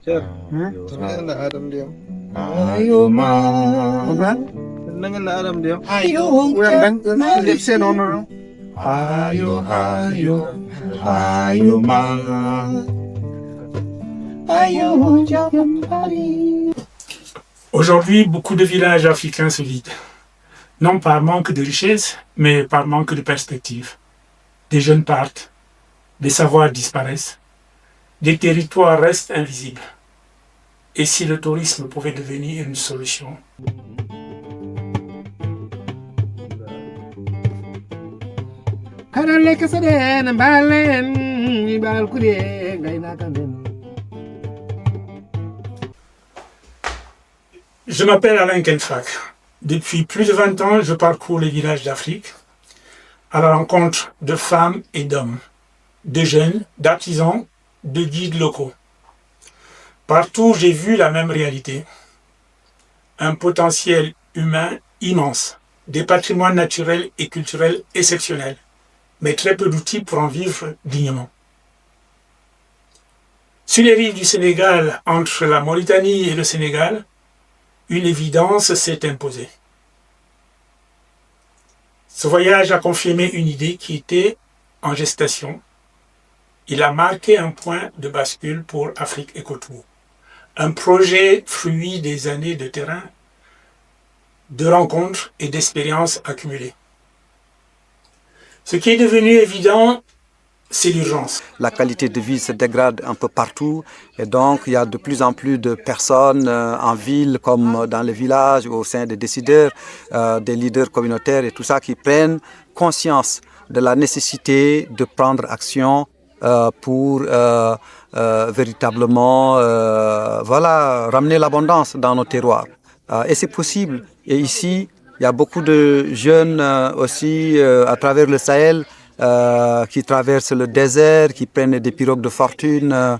Sir, senengan na Adam diyor. Senengan na Adam diyor. Uyan ben hepsini onu. Aujourd'hui, beaucoup de villages africains se vident. Non par manque de richesse, mais par manque de perspective. Des jeunes partent, des savoirs disparaissent, des territoires restent invisibles. Et si le tourisme pouvait devenir une solution? Je m'appelle Alain Kenfak. Depuis plus de 20 ans, je parcours les villages d'Afrique à la rencontre de femmes et d'hommes, de jeunes, d'artisans, de guides locaux. Partout, j'ai vu la même réalité. Un potentiel humain immense, des patrimoines naturels et culturels exceptionnels, mais très peu d'outils pour en vivre dignement. Sur les rives du Sénégal, entre la Mauritanie et le Sénégal, une évidence s'est imposée. Ce voyage a confirmé une idée qui était en gestation. Il a marqué un point de bascule pour Afrique Écotour. Un projet fruit des années de terrain, de rencontres et d'expériences accumulées. Ce qui est devenu évident, c'est l'urgence. La qualité de vie se dégrade un peu partout et donc il y a de plus en plus de personnes en ville comme dans les villages, au sein des décideurs, des leaders communautaires et tout ça qui prennent conscience de la nécessité de prendre action pour véritablement ramener l'abondance dans nos terroirs. Et c'est possible. Et ici, il y a beaucoup de jeunes aussi à travers le Sahel qui traversent le désert, qui prennent des pirogues de fortune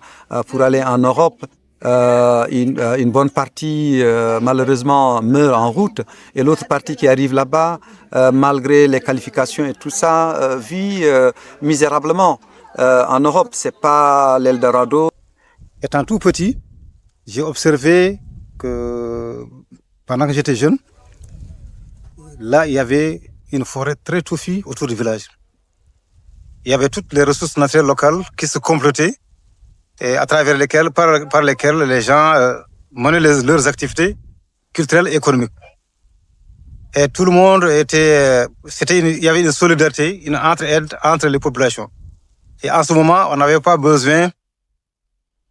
pour aller en Europe. Une bonne partie, malheureusement, meurt en route. Et l'autre partie qui arrive là-bas, malgré les qualifications et tout ça, vit misérablement. En Europe, c'est pas l'Eldorado. Étant tout petit, j'ai observé que pendant que j'étais jeune, là, il y avait une forêt très touffue autour du village. Il y avait toutes les ressources naturelles locales qui se complétaient et à travers lesquelles, par lesquelles les gens menaient leurs activités culturelles et économiques. Et tout le monde il y avait une solidarité, une entraide entre les populations. Et en ce moment, on n'avait pas besoin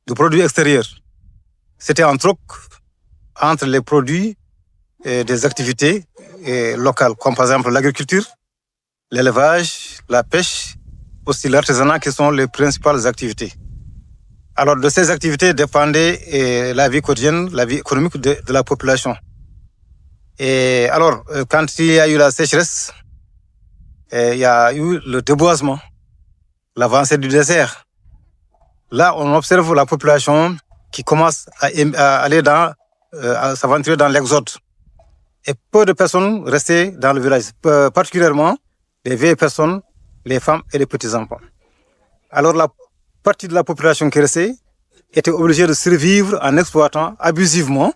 de produits extérieurs. C'était un troc entre les produits et des activités locales, comme par exemple l'agriculture, l'élevage, la pêche, aussi l'artisanat qui sont les principales activités. Alors de ces activités dépendait la vie quotidienne, la vie économique de la population. Et alors, quand il y a eu la sécheresse, il y a eu le déboisement, l'avancée du désert. Là, on observe la population qui commence à aller à s'aventurer dans l'exode. Et peu de personnes restaient dans le village, particulièrement les vieilles personnes, les femmes et les petits-enfants. Alors la partie de la population qui restait était obligée de survivre en exploitant abusivement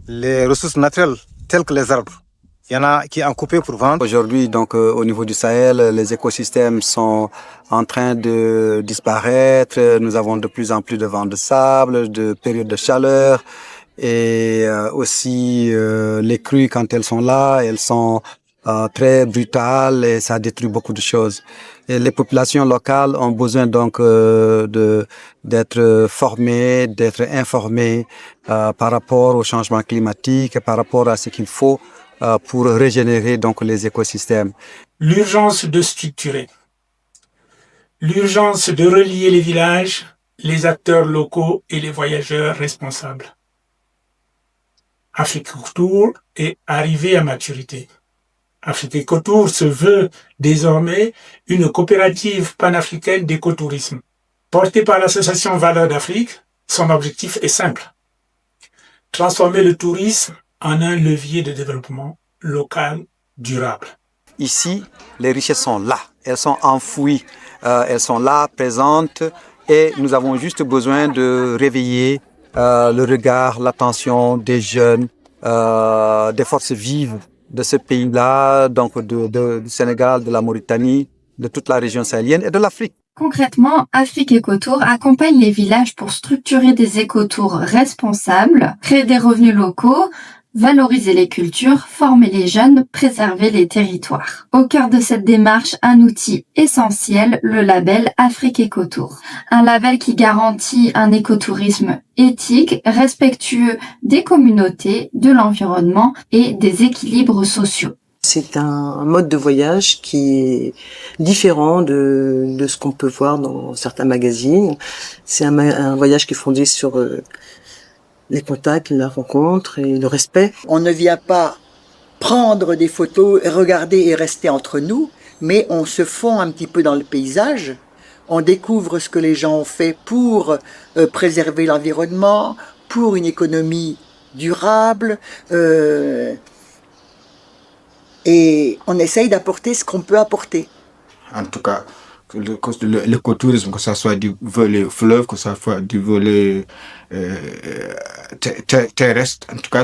les ressources naturelles telles que les arbres. Il y en a qui en coupaient pour vendre. Aujourd'hui, donc, au niveau du Sahel, les écosystèmes sont en train de disparaître. Nous avons de plus en plus de vents de sable, de périodes de chaleur. Et aussi, les crues, quand elles sont là, elles sont très brutales et ça détruit beaucoup de choses. Et les populations locales ont besoin donc d'être formées, d'être informées par rapport au changement climatique, par rapport à ce qu'il faut pour régénérer donc les écosystèmes. L'urgence de structurer, l'urgence de relier les villages, les acteurs locaux et les voyageurs responsables. Afrique Écotour est arrivée à maturité. Afrique Écotour se veut désormais une coopérative panafricaine d'écotourisme. Portée par l'association Valeurs d'Afrique, son objectif est simple: transformer le tourisme en un levier de développement local durable. Ici, les richesses sont là, elles sont enfouies, elles sont là, présentes, et nous avons juste besoin de réveiller le regard, l'attention des jeunes, des forces vives de ce pays-là, donc du Sénégal, de la Mauritanie, de toute la région sahélienne et de l'Afrique. Concrètement, Afrique Écotour accompagne les villages pour structurer des écotours responsables, créer des revenus locaux, valoriser les cultures, former les jeunes, préserver les territoires. Au cœur de cette démarche, un outil essentiel, le label Afrique Écotour. Un label qui garantit un écotourisme éthique, respectueux des communautés, de l'environnement et des équilibres sociaux. C'est un mode de voyage qui est différent de ce qu'on peut voir dans certains magazines. C'est un voyage qui est fondé sur les contacts, la rencontre et le respect. On ne vient pas prendre des photos, regarder et rester entre nous, mais on se fond un petit peu dans le paysage. On découvre ce que les gens ont fait pour préserver l'environnement, pour une économie durable, et on essaye d'apporter ce qu'on peut apporter. En tout cas, l'écotourisme, que ce soit du volet fleuve, que ce soit du volet terrestre, en tout cas,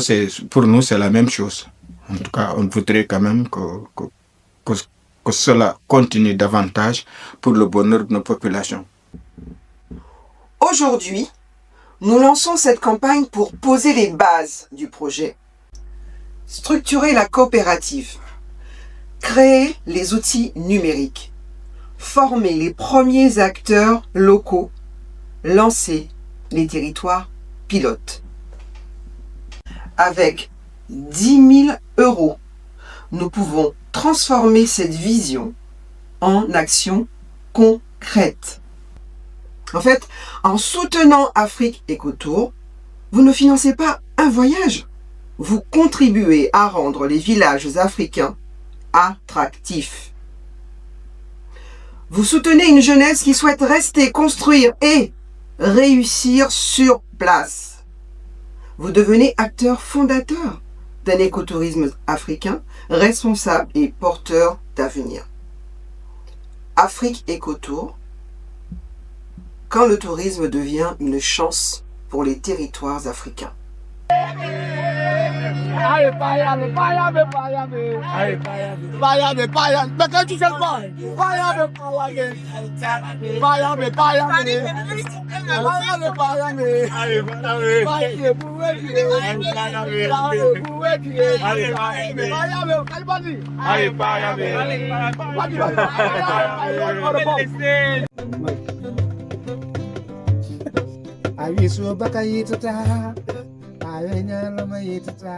pour nous, c'est la même chose. En tout cas, on voudrait quand même que cela continue davantage pour le bonheur de nos populations. Aujourd'hui, nous lançons cette campagne pour poser les bases du projet, structurer la coopérative, créer les outils numériques, former les premiers acteurs locaux, lancer les territoires pilotes. Avec 10 000 €, nous pouvons transformer cette vision en action concrète. En fait, en soutenant Afrique Écotour, vous ne financez pas un voyage, vous contribuez à rendre les villages africains attractifs. Vous soutenez une jeunesse qui souhaite rester, construire et réussir sur place. Vous devenez acteur fondateur d'un écotourisme africain responsable et porteur d'avenir. Afrique Écotour, quand le tourisme devient une chance pour les territoires africains. Ayi so baka yitata, ayenya lama yitata.